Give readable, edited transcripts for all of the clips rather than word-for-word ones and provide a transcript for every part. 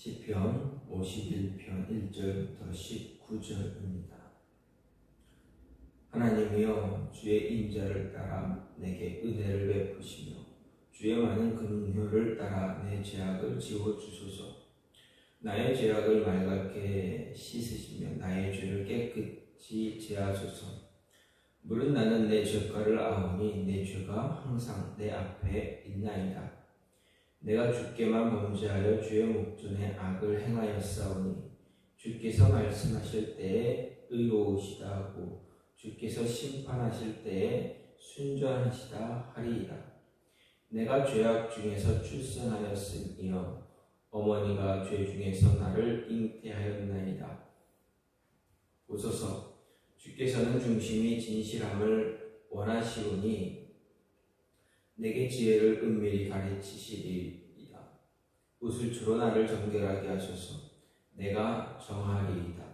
시편 51편 1절부터 19절입니다. 하나님이여, 주의 인자를 따라 내게 은혜를 베푸시며 주의 많은 긍휼을 따라 내 죄악을 지워주소서. 나의 죄악을 맑게 씻으시며 나의 죄를 깨끗이 제하소서. 물은 나는 내 죄가를 아오니 내 죄가 항상 내 앞에 있나이다. 내가 주께만 범죄하여 주의 목전에 악을 행하였사오니 주께서 말씀하실 때에 의로우시다 하고 주께서 심판하실 때에 순전하시다 하리이다. 내가 죄악 중에서 출생하였으며 어머니가 죄 중에서 나를 잉태하였나이다. 보소서, 주께서는 중심이 진실함을 원하시오니 내게 지혜를 은밀히 가르치시리이다. 우슬초로 나를 정결하게 하소서. 내가 정하리이다.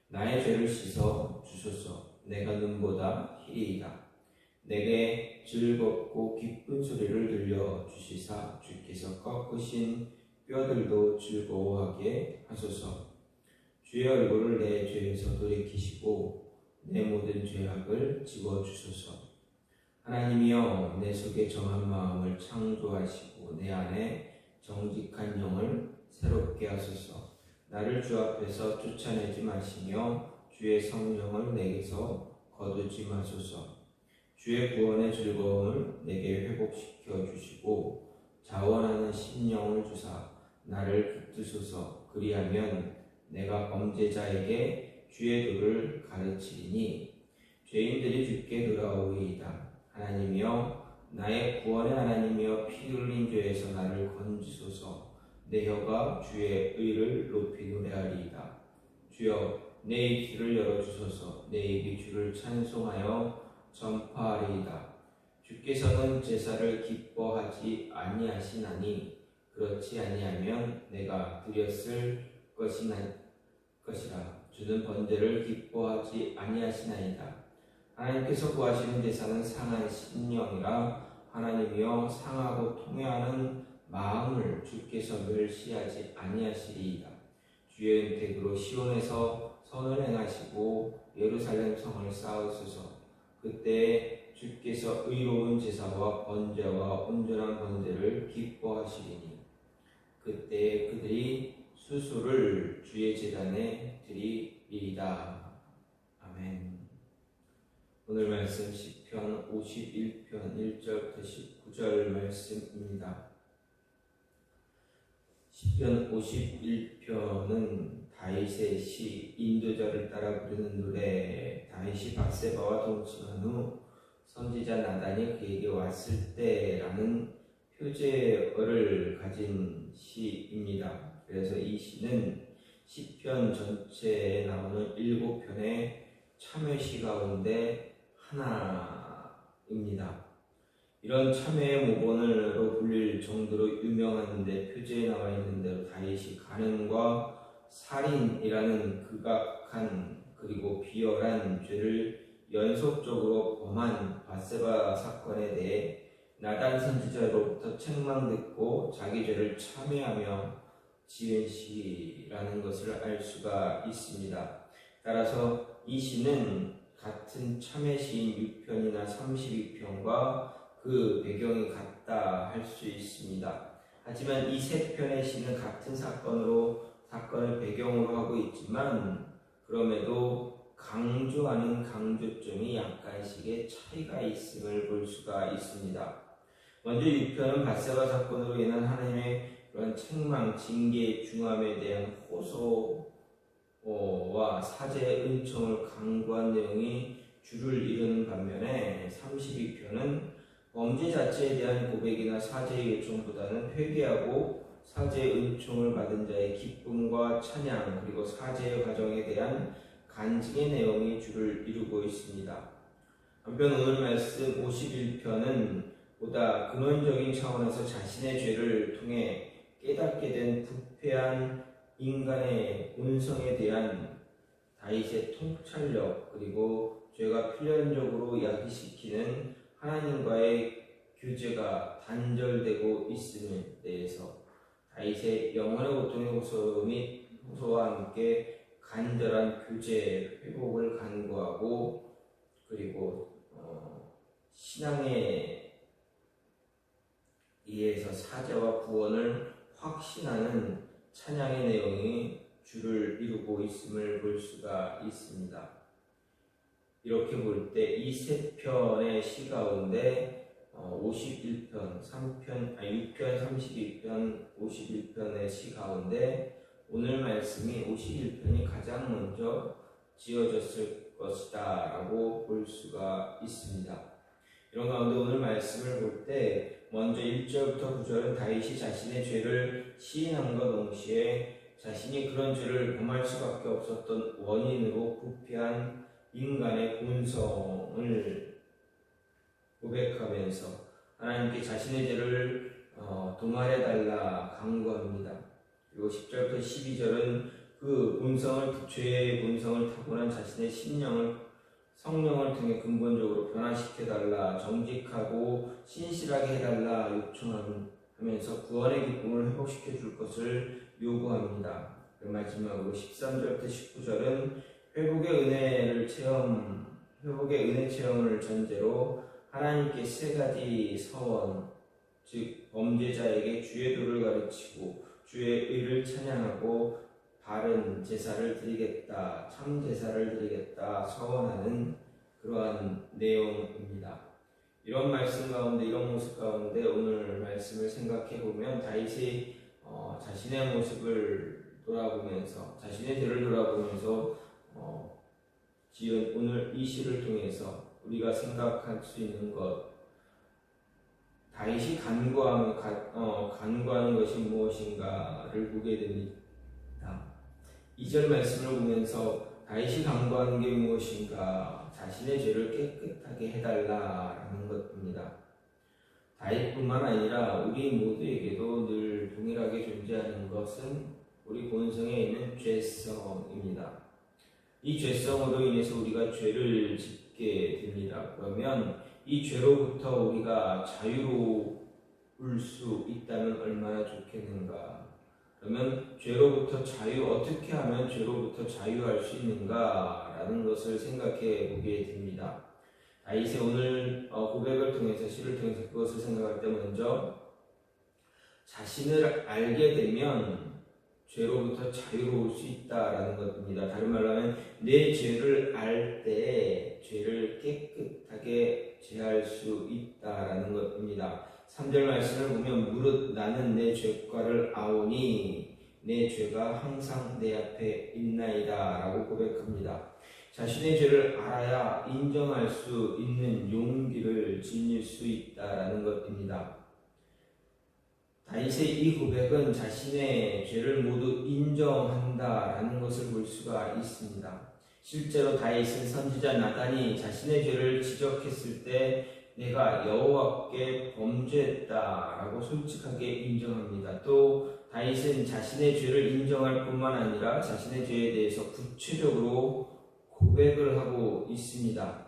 나의 죄를 씻어 주소서. 내가 눈보다 희리이다. 내게 즐겁고 기쁜 소리를 들려 주시사 주께서 꺾으신 뼈들도 즐거워하게 하소서. 주의 얼굴을 내 죄에서 돌이키시고 내 모든 죄악을 지워주소서. 하나님이여, 내 속에 정한 마음을 창조하시고 내 안에 정직한 영을 새롭게 하소서. 나를 주 앞에서 쫓아내지 마시며 주의 성령을 내게서 거두지 마소서. 주의 구원의 즐거움을 내게 회복시켜 주시고 자원하는 심령을 주사 나를 붙드소서. 그리하면 내가 범죄자에게 주의 도를 가르치리니 죄인들이 주께 돌아오리이다. 하나님이여, 나의 구원의 하나님이여, 피 흘린 죄에서 나를 건지소서. 내 혀가 주의 의를 높이 노래하리이다. 주여, 내 입술을 열어주소서. 내 입이 주를 찬송하여 전파하리이다. 주께서는 제사를 기뻐하지 아니하시나니 그렇지 아니하면 내가 드렸을 것이라. 주는 번제를 기뻐하지 아니하시나이다. 하나님께서 구하시는 제사는 상한 심령이라. 하나님이여, 상하고 통회하는 마음을 주께서 멸시하지 아니하시리이다. 주의 은택으로 시온에서 선을 행하시고 예루살렘 성을 쌓으소서. 그때 주께서 의로운 제사와 번제와 온전한 번제를 기뻐하시리니 그때 그들이 수수를 주의 제단에 드리리이다. 아멘. 오늘 말씀 시편 51편 1절부터 19절 말씀입니다. 시편 51편은 다윗의 시, 인도자를 따라 부르는 노래. 다윗이 밧세바와 동침한 후 선지자 나단이 그에게 왔을 때라는 표제어를 가진 시입니다. 그래서 이 시는 시편 전체에 나오는 7편의 참회시 가운데 하나입니다. 이런 참회의 모본으로 불릴 정도로 유명한데 표제에 나와 있는 대로 다윗이 간음과 살인이라는 극악한 그리고 비열한 죄를 연속적으로 범한 밧세바 사건에 대해 나단 선지자로부터 책망듣고 자기 죄를 참회하며 지은 시라는 것을 알 수가 있습니다. 따라서 이 시는 같은 참회시인 6편이나 32편과 그 배경이 같다 할 수 있습니다. 하지만 이 세 편의 시는 같은 사건을 배경으로 하고 있지만 그럼에도 강조하는 강조점이 약간씩의 차이가 있음을 볼 수가 있습니다. 먼저 6편은 밧세바 사건으로 인한 하나님의 그런 책망, 징계의 중함에 대한 호소와 사죄의 은총을 강구한 내용이 주를 이루는 반면에 32편은 범죄 자체에 대한 고백이나 사죄의 요청보다는 회개하고 사죄의 은총을 받은 자의 기쁨과 찬양 그리고 사죄의 과정에 대한 간증의 내용이 주를 이루고 있습니다. 한편 오늘 말씀 51편은 보다 근원적인 차원에서 자신의 죄를 통해 깨닫게 된 부패한 인간의 본성에 대한 다윗의 통찰력 그리고 죄가 필연적으로 야기시키는 하나님과의 교제가 단절되고 있음에 대해서 다윗의 영혼의 고통의 호소 및 호소와 함께 간절한 교제, 회복을 간구하고 그리고 신앙에 의해서 사죄와 구원을 확신하는 찬양의 내용이 주를 이루고 있음을 볼 수가 있습니다. 이렇게 볼 때 이 세 편의 시 가운데 51편, 6편, 32편, 51편의 시 가운데 오늘 말씀이 51편이 가장 먼저 지어졌을 것이다 라고 볼 수가 있습니다. 이런 가운데 오늘 말씀을 볼 때 먼저 1절부터 9절은 다윗이 자신의 죄를 시인함과 동시에 자신이 그런 죄를 범할 수밖에 없었던 원인으로 부패한 인간의 본성을 고백하면서 하나님께 자신의 죄를 도말해달라 간구합니다. 그리고 10절부터 12절은 그 본성을, 죄의 본성을 타고난 자신의 성령을 통해 근본적으로 변화시켜달라, 정직하고 신실하게 해달라 요청하면서 구원의 기쁨을 회복시켜 줄 것을 요구합니다. 마지막으로 13절부터 19절은 회복의 은혜 체험을 전제로 하나님께 세 가지 서원, 즉 범죄자에게 주의 도를 가르치고 주의 의를 찬양하고 바른 제사를 드리겠다, 참 제사를 드리겠다 서원하는 그러한 내용입니다. 이런 말씀 가운데, 이런 모습 가운데 오늘 말씀을 생각해 보면 다윗이 자신의 모습을 돌아보면서, 자신의 죄를 돌아보면서 지은 오늘 이 시를 통해서 우리가 생각할 수 있는 것, 다윗이 간구하는 것이 무엇인가를 보게 됩니다. 2절 말씀을 보면서 다윗이 간구하는 게 무엇인가? 자신의 죄를 깨끗하게 해달라라는 것입니다. 다윗뿐만 아니라 우리 모두에게도 늘 동일하게 존재하는 것은 우리 본성에 있는 죄성입니다. 이 죄성으로 인해서 우리가 죄를 짓게 됩니다. 그러면 이 죄로부터 우리가 자유로울 수 있다면 얼마나 좋겠는가? 그러면 어떻게 하면 죄로부터 자유할 수 있는가라는 것을 생각해 보게 됩니다. 다윗의 오늘 고백을 통해서, 시를 통해서 그것을 생각할 때 먼저 자신을 알게 되면 죄로부터 자유로울 수 있다라는 것입니다. 다른 말로 하면 내 죄를 알 때 죄를 깨끗하게 제할 수 있다라는 것입니다. 3절 말씀을 보면 무릇 나는 내 죄과를 아오니 내 죄가 항상 내 앞에 있나이다 라고 고백합니다. 자신의 죄를 알아야 인정할 수 있는 용기를 지닐 수 있다라는 것입니다. 다윗의 이 고백은 자신의 죄를 모두 인정한다라는 것을 볼 수가 있습니다. 실제로 다윗은 선지자 나단이 자신의 죄를 지적했을 때 내가 여호와께 범죄했다라고 솔직하게 인정합니다. 또 다윗은 자신의 죄를 인정할 뿐만 아니라 자신의 죄에 대해서 구체적으로 고백을 하고 있습니다.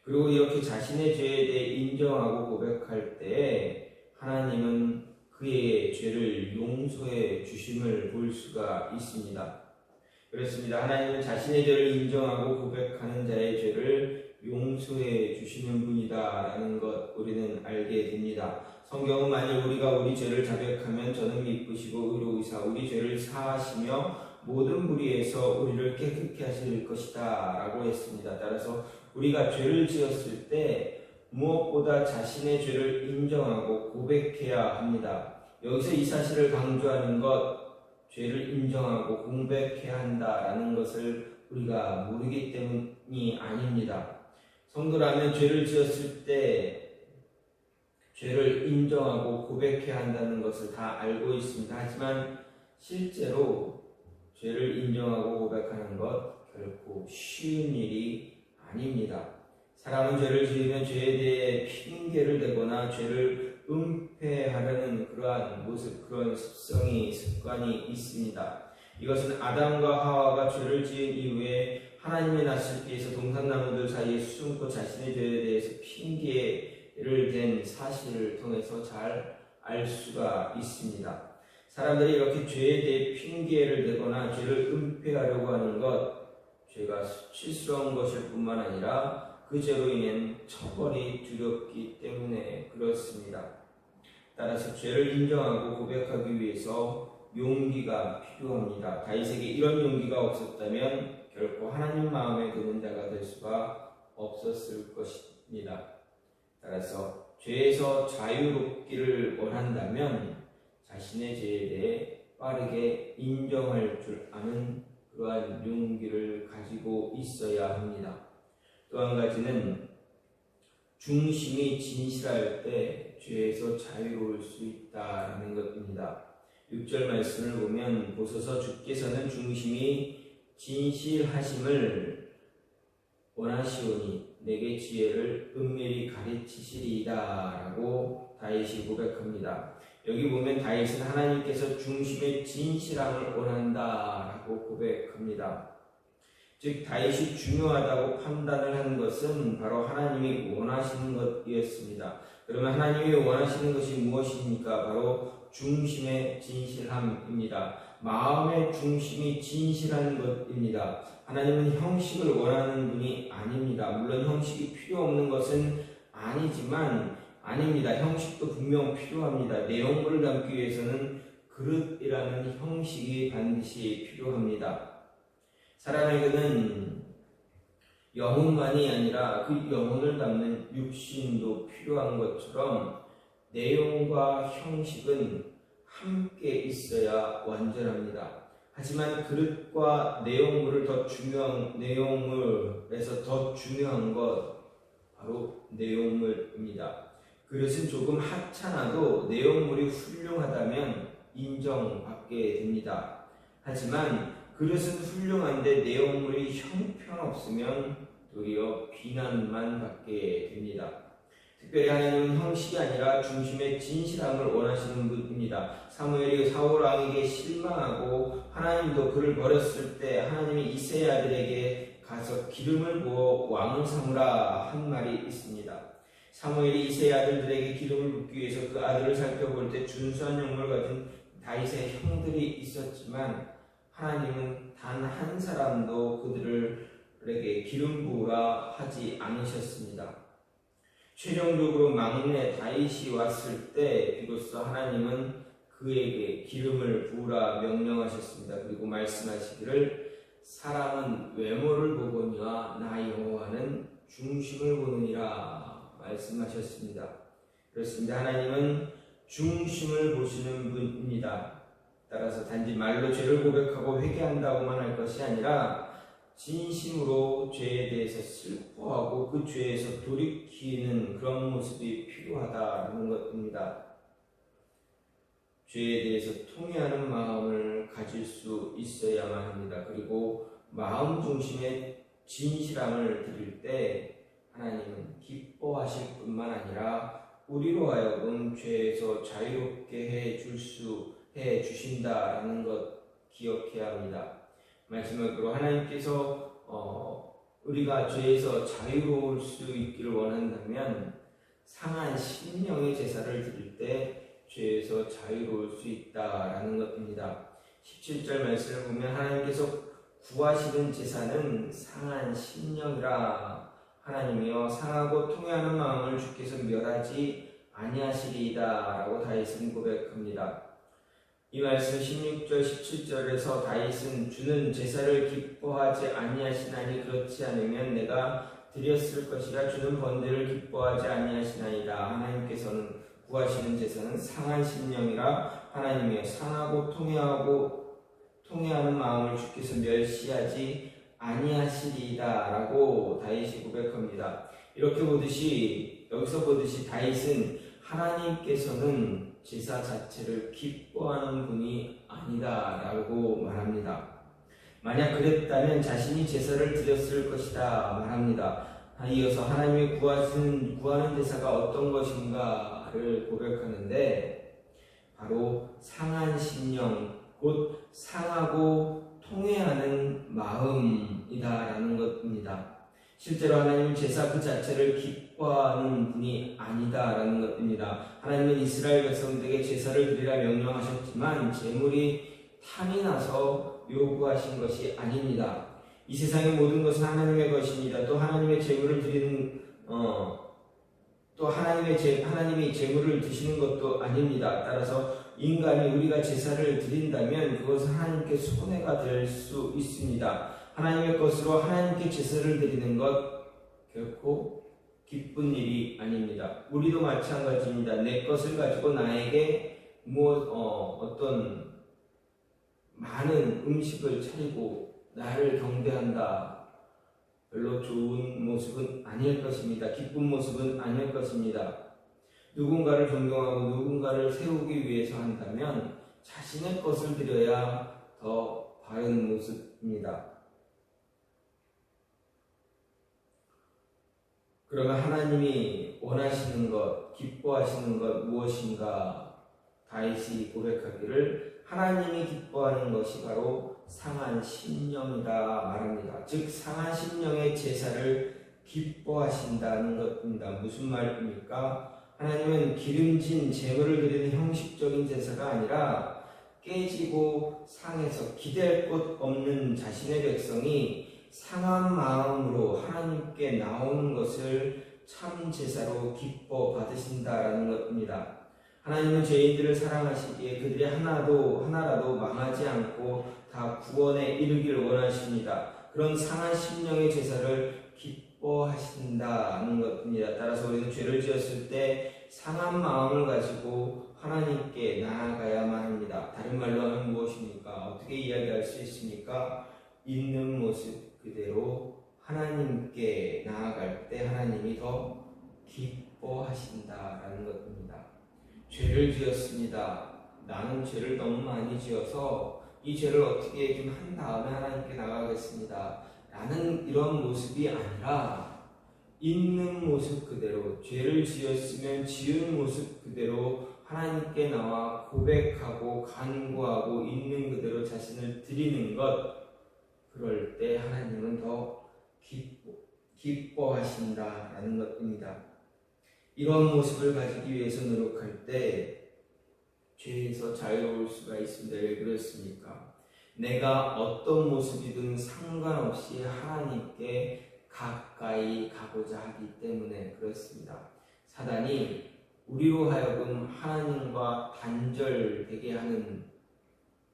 그리고 이렇게 자신의 죄에 대해 인정하고 고백할 때 하나님은 그의 죄를 용서해 주심을 볼 수가 있습니다. 그렇습니다. 하나님은 자신의 죄를 인정하고 고백하는 자의 죄를 용서해 주시는 분이다라는 것 우리는 알게 됩니다. 성경은 만일 우리가 우리 죄를 자백하면 저는 미쁘시고 의로우사 우리 죄를 사하시며 모든 무리에서 우리를 깨끗게 하실 것이다 라고 했습니다. 따라서 우리가 죄를 지었을 때 무엇보다 자신의 죄를 인정하고 고백해야 합니다. 여기서 이 사실을 강조하는 것, 죄를 인정하고 고백해야 한다라는 것을 우리가 모르기 때문이 아닙니다. 성도라면 죄를 지었을 때 죄를 인정하고 고백해야 한다는 것을 다 알고 있습니다. 하지만 실제로 죄를 인정하고 고백하는 것 결코 쉬운 일이 아닙니다. 사람은 죄를 지으면 죄에 대해 핑계를 대거나 죄를 은폐하려는 그러한 모습, 그런 습관이 있습니다. 이것은 아담과 하와가 죄를 지은 이후에 하나님의 낯설기에서 동산나무들 사이에 숨고 자신의 죄에 대해서 핑계를 댄 사실을 통해서 잘 알 수가 있습니다. 사람들이 이렇게 죄에 대해 핑계를 대거나 죄를 은폐하려고 하는 것, 죄가 수치스러운 것일 뿐만 아니라 그 죄로 인한 처벌이 두렵기 때문에 그렇습니다. 따라서 죄를 인정하고 고백하기 위해서 용기가 필요합니다. 다윗에게 이런 용기가 없었다면 결코 하나님 마음에 드는 자가 될 수가 없었을 것입니다. 따라서 죄에서 자유롭기를 원한다면 자신의 죄에 대해 빠르게 인정할 줄 아는 그러한 용기를 가지고 있어야 합니다. 또 한 가지는 중심이 진실할 때 죄에서 자유로울 수 있다는 것입니다. 6절 말씀을 보면 보소서 주께서는 중심이 진실하심을 원하시오니 내게 지혜를 은밀히 가르치시리이다 라고 다윗이 고백합니다. 여기 보면 다윗은 하나님께서 중심의 진실함을 원한다 라고 고백합니다. 즉 다윗이 중요하다고 판단을 한 것은 바로 하나님이 원하시는 것이었습니다. 그러면 하나님이 원하시는 것이 무엇입니까? 바로 중심의 진실함입니다. 마음의 중심이 진실한 것입니다. 하나님은 형식을 원하는 분이 아닙니다. 물론 형식이 필요 없는 것은 아닙니다. 형식도 분명 필요합니다. 내용물을 담기 위해서는 그릇이라는 형식이 반드시 필요합니다. 사람에게는 영혼만이 아니라 그 영혼을 담는 육신도 필요한 것처럼 내용과 형식은 함께 있어야 완전합니다. 하지만 그릇과 내용물에서 더 중요한 것 바로 내용물입니다. 그릇은 조금 하찮아도 내용물이 훌륭하다면 인정받게 됩니다. 하지만 그릇은 훌륭한데 내용물이 형편없으면 도리어 비난만 받게 됩니다. 특별히 하나님은 형식이 아니라 중심의 진실함을 원하시는 분입니다. 사무엘이 사울 왕에게 실망하고 하나님도 그를 버렸을 때 하나님이 이새의 아들에게 가서 기름을 부어 왕을 삼으라 한 말이 있습니다. 사무엘이 이새의 아들들에게 기름을 붓기 위해서 그 아들을 살펴볼 때 준수한 용모를 가진 다윗의 형들이 있었지만 하나님은 단 한 사람도 그들에게 기름 부으라 하지 않으셨습니다. 최종적으로 막내 다윗이 왔을 때 비로소 하나님은 그에게 기름을 부으라 명령하셨습니다. 그리고 말씀하시기를 사람은 외모를 보거니와 나 여호와는 중심을 보느니라 말씀하셨습니다. 그렇습니다. 하나님은 중심을 보시는 분입니다. 따라서 단지 말로 죄를 고백하고 회개한다고만 할 것이 아니라 진심으로 죄에 대해서 슬퍼하고 그 죄에서 돌이키는 그런 모습이 필요하다는 것입니다. 죄에 대해서 통회하는 마음을 가질 수 있어야만 합니다. 그리고 마음 중심의 진실함을 드릴 때 하나님은 기뻐하실 뿐만 아니라 우리로 하여금 죄에서 자유롭게 해 주신다라는 것 기억해야 합니다. 마지막으로 하나님께서 우리가 죄에서 자유로울 수 있기를 원한다면 상한 심령의 제사를 드릴 때 죄에서 자유로울 수 있다라는 것입니다. 17절 말씀을 보면 하나님께서 구하시는 제사는 상한 심령이라 하나님이여 상하고 통회하는 마음을 주께서 멸하지 아니하시리이다 라고 다윗은 고백합니다. 이 말씀 16절 17절에서 다윗은 주는 제사를 기뻐하지 아니하시나니 그렇지 않으면 내가 드렸을 것이라 주는 번제를 기뻐하지 아니하시나이다. 하나님께서는 구하시는 제사는 상한 심령이라 하나님이여 상하고 통회하는 마음을 주께서 멸시하지 아니하시리이다 라고 다윗이 고백합니다. 여기서 보듯이 다윗은 하나님께서는 제사 자체를 기뻐하는 분이 아니다 라고 말합니다. 만약 그랬다면 자신이 제사를 드렸을 것이다 말합니다. 이어서 하나님이 구하는 제사가 어떤 것인가를 고백하는데 바로 상한 심령, 곧 상하고 통회하는 마음이다 라는 것입니다. 실제로 하나님은 제사 그 자체를 기뻐하는 분이 아니다라는 것입니다. 하나님은 이스라엘 백성들에게 제사를 드리라 명령하셨지만 제물이 탐이 나서 요구하신 것이 아닙니다. 이 세상의 모든 것은 하나님의 것입니다. 또 하나님의 제물을 드리는 또 하나님이 제물을 드시는 것도 아닙니다. 따라서 인간이 우리가 제사를 드린다면 그것은 하나님께 손해가 될 수 있습니다. 하나님의 것으로 하나님께 제사를 드리는 것 결코 기쁜 일이 아닙니다. 우리도 마찬가지입니다. 내 것을 가지고 나에게 어떤 많은 음식을 차리고 나를 경배한다. 별로 좋은 모습은 아닐 것입니다. 기쁜 모습은 아닐 것입니다. 누군가를 존경하고 누군가를 세우기 위해서 한다면 자신의 것을 드려야 더 바른 모습입니다. 그러면 하나님이 원하시는 것, 기뻐하시는 것 무엇인가? 다윗이 고백하기를 하나님이 기뻐하는 것이 바로 상한 심령이다 말합니다. 즉 상한 심령의 제사를 기뻐하신다는 것입니다. 무슨 말입니까? 하나님은 기름진 제물을 드리는 형식적인 제사가 아니라 깨지고 상해서 기댈 곳 없는 자신의 백성이 상한 마음으로 하나님께 나오는 것을 참 제사로 기뻐 받으신다라는 것입니다. 하나님은 죄인들을 사랑하시기에 그들이 하나라도 망하지 않고 다 구원에 이르기를 원하십니다. 그런 상한 심령의 제사를 기뻐하신다는 것입니다. 따라서 우리는 죄를 지었을 때 상한 마음을 가지고 하나님께 나아가야만 합니다. 다른 말로 하면 무엇입니까? 어떻게 이야기할 수 있습니까? 있는 모습 그대로 하나님께 나아갈 때 하나님이 더 기뻐하신다라는 것입니다. 죄를 지었습니다. 나는 죄를 너무 많이 지어서 이 죄를 어떻게 좀 한 다음에 하나님께 나가겠습니다. 라는 이런 모습이 아니라 있는 모습 그대로 죄를 지었으면 지은 모습 그대로 하나님께 나와 고백하고 간구하고 있는 그대로 자신을 드리는 것, 그럴 때 하나님은 더 기뻐하신다라는 것입니다. 이런 모습을 가지기 위해서 노력할 때 죄에서 자유로울 수가 있습니다. 왜 그렇습니까? 내가 어떤 모습이든 상관없이 하나님께 가까이 가고자 하기 때문에 그렇습니다. 사단이 우리로 하여금 하나님과 단절되게 하는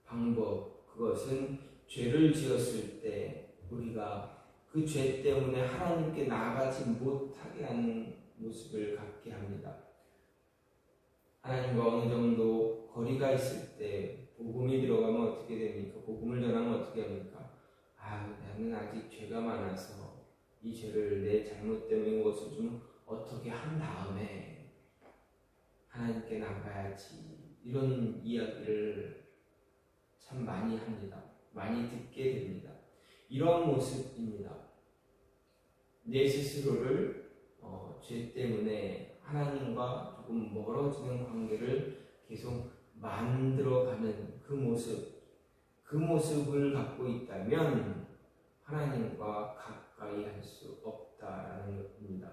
방법, 그것은 죄를 지었을 때 우리가 그 죄 때문에 하나님께 나아가지 못하게 하는 모습을 갖게 합니다. 하나님과 어느 정도 거리가 있을 때 복음이 들어가면 어떻게 됩니까? 복음을 전하면 어떻게 합니까? 나는 아직 죄가 많아서 이 죄를 내 잘못 때문인 것을 좀 어떻게 한 다음에 하나님께 나가야지. 이런 이야기를 참 많이 합니다. 많이 듣게 됩니다. 이런 모습입니다. 내 스스로를 죄 때문에 하나님과 조금 멀어지는 관계를 계속 만들어가는 그 모습을 갖고 있다면 하나님과 가까이 할 수 없다라는 것입니다.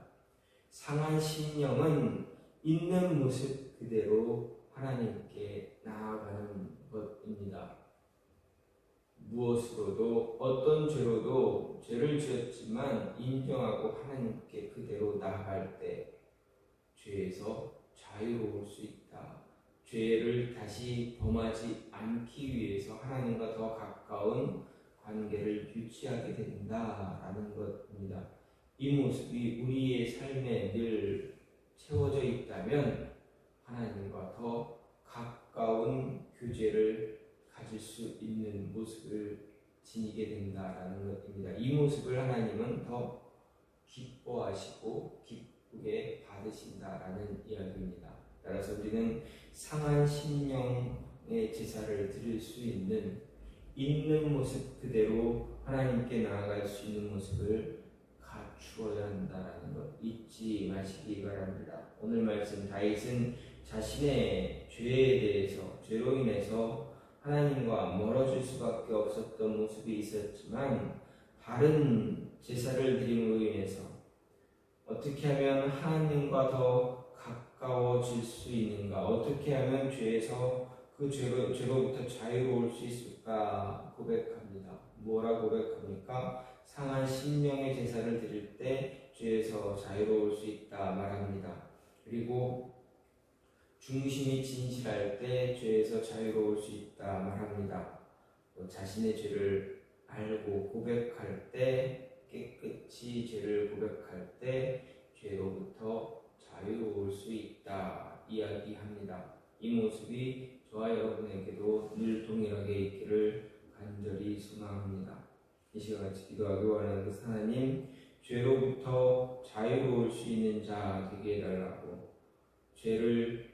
상한 심령은 있는 모습 그대로 하나님께 나아가는 것입니다. 무엇으로도 어떤 죄로도 죄를 지었지만 인정하고 하나님께 그대로 나아갈 때 죄에서 자유로울 수 있다. 죄를 다시 범하지 않기 위해서 하나님과 더 가까운 관계를 유지하게 된다라는 것입니다. 이 모습이 우리의 삶에 늘 채워져 있다면 하나님과 더 가까운 교제를 가질 수 있는 모습을 지니게 된다라는 것입니다. 이 모습을 하나님은 더 기뻐하시고 기쁘게 받으신다라는 이야기입니다. 따라서 우리는 상한 심령의 제사를 드릴 수 있는 모습 그대로 하나님께 나아갈 수 있는 모습을 갖추어야 한다는 것 잊지 마시기 바랍니다. 오늘 말씀 다윗은 자신의 죄에 대해서 죄로 인해서 하나님과 멀어질 수밖에 없었던 모습이 있었지만 바른 제사를 드림으로 인해서 어떻게 하면 하나님과 더 가까워질 수 있는가? 어떻게 하면 죄로부터 자유로울 수 있을까 고백합니다. 뭐라 고백합니까? 상한 심령의 제사를 드릴 때 죄에서 자유로울 수 있다 말합니다. 그리고 중심이 진실할 때 죄에서 자유로울 수 있다 말합니다. 또 자신의 죄를 알고 고백할 때, 깨끗이 죄를 고백할 때 죄로부터 자유로울 수 있다 이야기합니다. 이 모습이 저와 여러분에게도 늘 동일하게 있기를 간절히 소망합니다. 이 시간 같이 기도하기 원하는 그 하나님, 죄로부터 자유로울 수 있는 자 되게 해달라고, 죄를